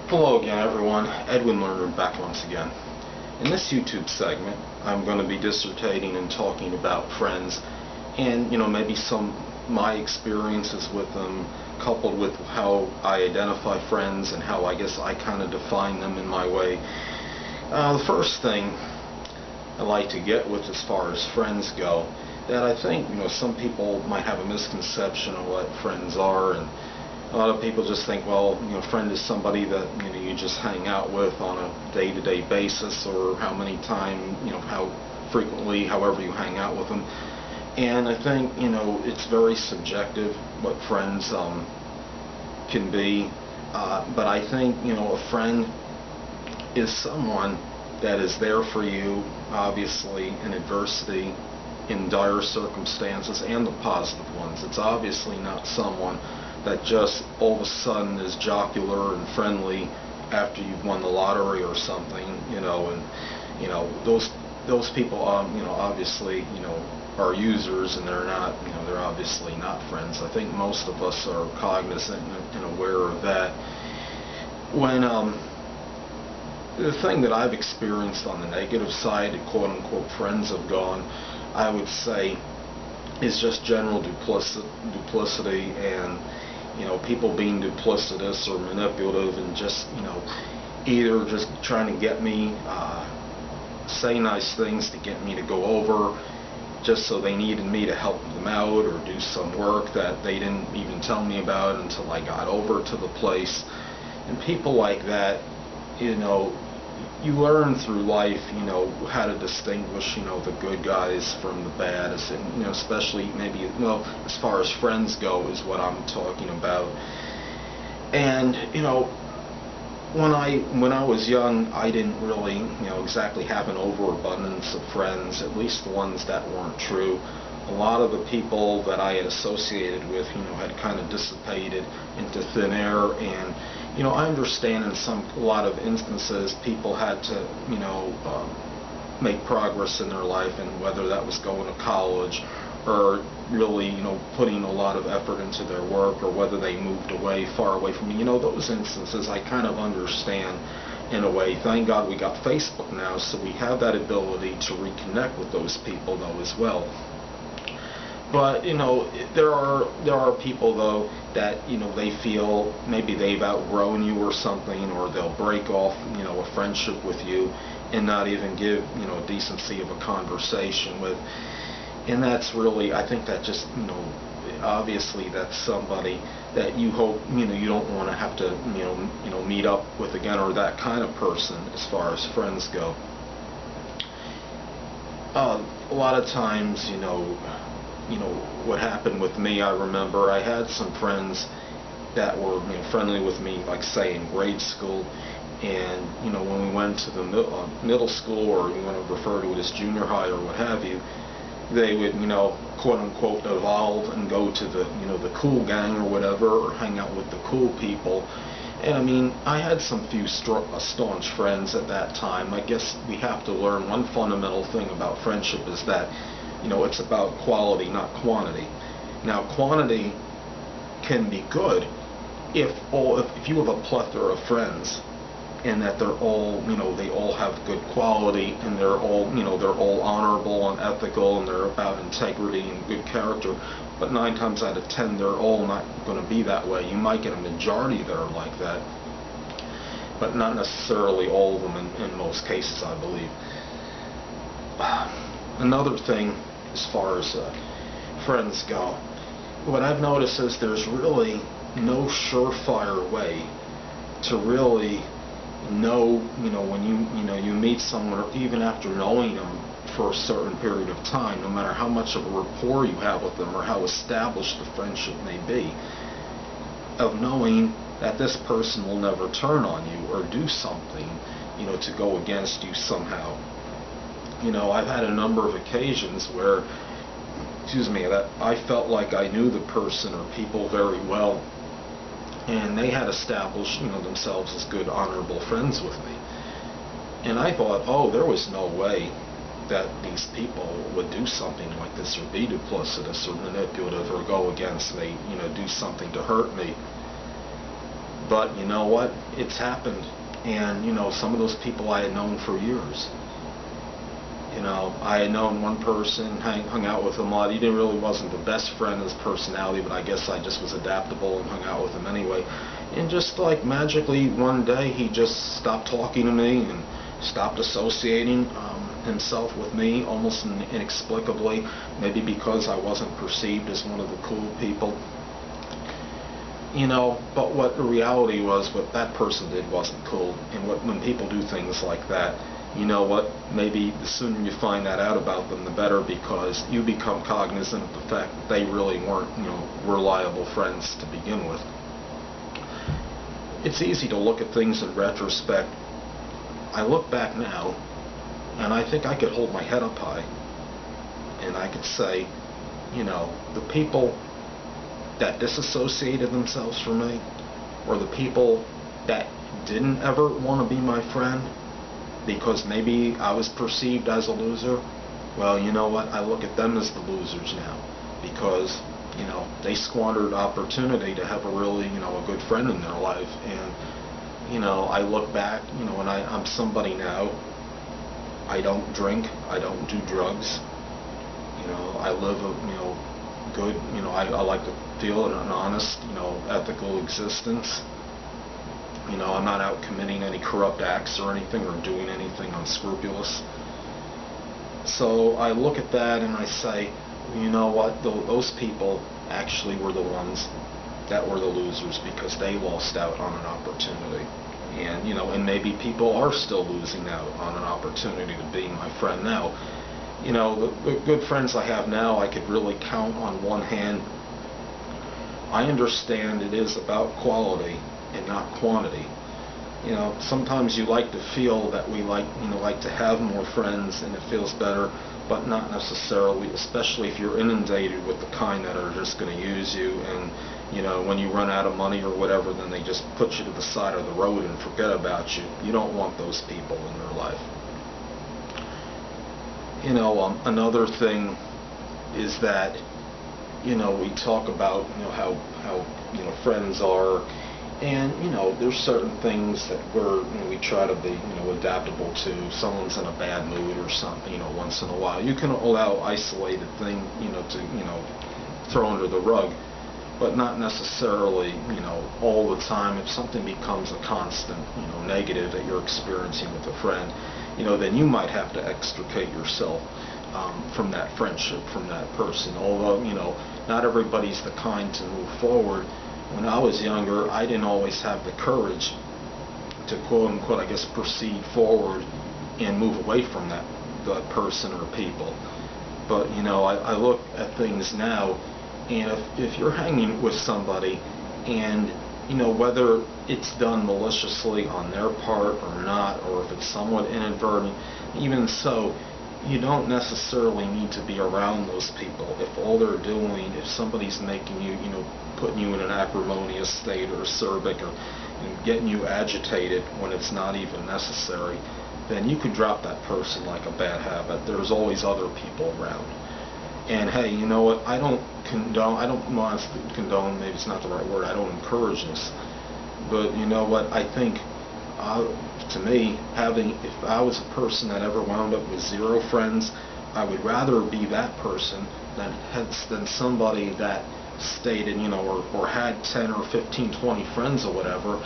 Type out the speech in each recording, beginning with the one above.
Hello again, everyone. Edwin Learnard back once again. In this YouTube segment, I'm going to be dissertating and talking about friends and, maybe some my experiences with them, coupled with how I identify friends and how I guess I kind of define them in my way. The first thing I like to get with as far as friends go, that I think, some people might have a misconception of what friends are, and a lot of people just think, well, friend is somebody that you just hang out with on a day-to-day basis, or how many time, how frequently, however you hang out with them. And I think it's very subjective what friends can be, but I think a friend is someone that is there for you, obviously in adversity, in dire circumstances, and the positive ones. It's obviously not someone that just all of a sudden is jocular and friendly after you've won the lottery or something, and those people, obviously, are users, and they're not, they're obviously not friends. I think most of us are cognizant and aware of that. When the thing that I've experienced on the negative side, quote-unquote, friends have gone, I would say, is just general duplicity and people being duplicitous or manipulative, and just either just trying to get me say nice things to get me to go over, just so they needed me to help them out or do some work that they didn't even tell me about until I got over to the place. And people like that, you learn through life, how to distinguish, the good guys from the bad, and, especially maybe, as far as friends go is what I'm talking about. And, when I was young, I didn't really, exactly have an overabundance of friends, at least the ones that weren't true. A lot of the people that I had associated with, had kind of dissipated into thin air, and I understand in a lot of instances people had to, make progress in their life, and whether that was going to college or really, putting a lot of effort into their work, or whether they moved away, far away from me, those instances I kind of understand in a way. Thank God we got Facebook now, so we have that ability to reconnect with those people though as well. But there are people though that they feel maybe they've outgrown you or something, or they'll break off a friendship with you and not even give decency of a conversation with. And that's really, I think that just obviously that's somebody that you hope you don't want to have to meet up with again, or that kind of person as far as friends go. A lot of times, what happened with me, I remember I had some friends that were friendly with me, like say in grade school, and when we went to the middle school, or you want to refer to it as junior high or what have you, they would quote unquote evolve and go to the the cool gang or whatever, or hang out with the cool people. And I mean, I had some few staunch friends at that time. I guess we have to learn one fundamental thing about friendship is that it's about quality, not quantity. Now, quantity can be good if you have a plethora of friends, and that they're all, they all have good quality, and they're all honorable and ethical, and they're about integrity and good character. But 9 times out of 10, they're all not going to be that way. You might get a majority that are like that, but not necessarily all of them in most cases, I believe. Another thing, as far as friends go, what I've noticed is there's really no surefire way to really know, when you meet someone, or even after knowing them for a certain period of time, no matter how much of a rapport you have with them or how established the friendship may be, of knowing that this person will never turn on you or do something, to go against you somehow. I've had a number of occasions where, that I felt like I knew the person or people very well, and they had established, themselves as good, honorable friends with me. And I thought, oh, there was no way that these people would do something like this, or be duplicitous or manipulative, or go against me, do something to hurt me. But you know what? It's happened. And, some of those people I had known for years. I had known one person, hung out with him a lot. He wasn't the best friend, his personality, but I guess I just was adaptable and hung out with him anyway. And just like magically one day he just stopped talking to me and stopped associating himself with me almost inexplicably, maybe because I wasn't perceived as one of the cool people. But what the reality was, what that person did wasn't cool. And when people do things like that, you know what, maybe the sooner you find that out about them, the better, because you become cognizant of the fact that they really weren't, reliable friends to begin with. It's easy to look at things in retrospect. I look back now, and I think I could hold my head up high, and I could say, the people that disassociated themselves from me, or the people that didn't ever want to be my friend because maybe I was perceived as a loser, well, you know what, I look at them as the losers now, because they squandered opportunity to have a really, a good friend in their life. And I look back, and I'm somebody now. I don't drink, I don't do drugs, I live a good, I like to feel an honest, ethical existence. I'm not out committing any corrupt acts or anything, or doing anything unscrupulous. So I look at that and I say, you know what, those people actually were the ones that were the losers, because they lost out on an opportunity. And, and maybe people are still losing out on an opportunity to be my friend now. The good friends I have now, I could really count on one hand. I understand it is about quality and not quantity. Sometimes you like to feel that we like to have more friends and it feels better, but not necessarily, especially if you're inundated with the kind that are just going to use you, and when you run out of money or whatever, then they just put you to the side of the road and forget about you. You don't want those people in your life. Another thing is that we talk about how friends are, and there's certain things that we try to be adaptable to. Someone's in a bad mood or something, once in a while, you can allow isolated thing to throw under the rug, but not necessarily all the time. If something becomes a constant negative that you're experiencing with a friend, then you might have to extricate yourself from that friendship, from that person. Although not everybody's the kind to move forward. When I was younger, I didn't always have the courage to quote unquote, I guess, proceed forward and move away from that person or people. But I look at things now, and if you're hanging with somebody, and whether it's done maliciously on their part or not, or if it's somewhat inadvertent, even so, you don't necessarily need to be around those people. If all they're doing, if somebody's making you, putting you in an acrimonious state or acerbic, or getting you agitated when it's not even necessary, then you can drop that person like a bad habit. There's always other people around. And hey, you know what, I don't want to condone, maybe it's not the right word, I don't encourage this. But you know what, I think, to me, if I was a person that ever wound up with zero friends, I would rather be that person than somebody that stayed in, or had 10 or 15, 20 friends or whatever,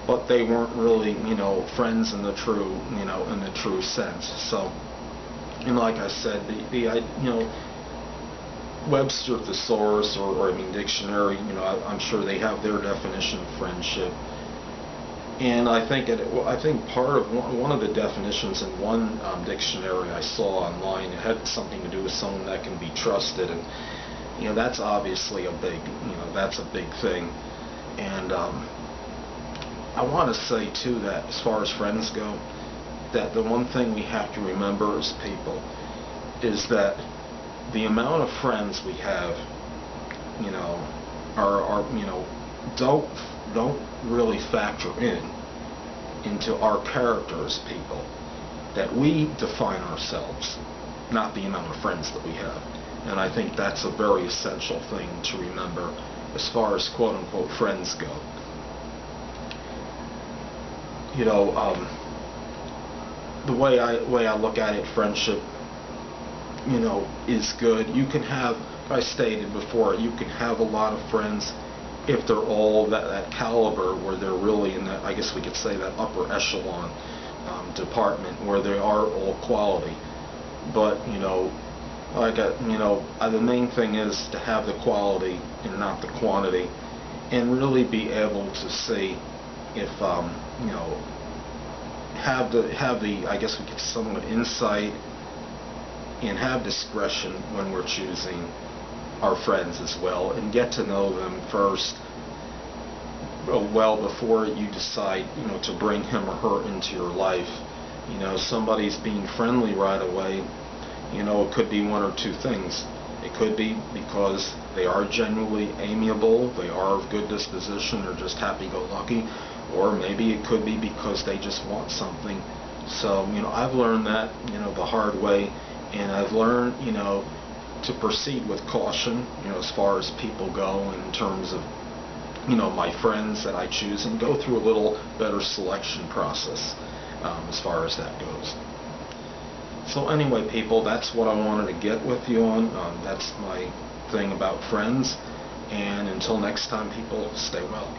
but they weren't really, friends in the true sense. So, like I said, Webster thesaurus or dictionary, I'm sure they have their definition of friendship. And I think part of one of the definitions in one dictionary I saw online, it had something to do with someone that can be trusted, and that's obviously a big thing. And I want to say too that as far as friends go, that the one thing we have to remember as people is that the amount of friends we have, don't really factor into our character as people. That we define ourselves, not the amount of friends that we have. And I think that's a very essential thing to remember as far as quote-unquote friends go. you know, the way I look at it, friendship, you know, is good. You can have, like I stated before, you can have a lot of friends if they're all that caliber, where they're really in that, I guess we could say, that upper echelon department, where they are all quality. But, you know, the main thing is to have the quality and not the quantity, and really be able to see if, you know, have the, I guess we could somewhat insight, and have discretion when we're choosing our friends as well, and get to know them first, well before you decide, you know, to bring him or her into your life. You know, somebody's being friendly right away, you know, it could be one or two things. It could be because they are genuinely amiable, they are of good disposition, or just happy-go-lucky, or maybe it could be because they just want something. So, you know, I've learned that, you know, the hard way, and I've learned, you know, to proceed with caution, you know, as far as people go, in terms of, you know, my friends that I choose, and go through a little better selection process as far as that goes. So anyway, people, that's what I wanted to get with you on. That's my thing about friends. And until next time, people, stay well.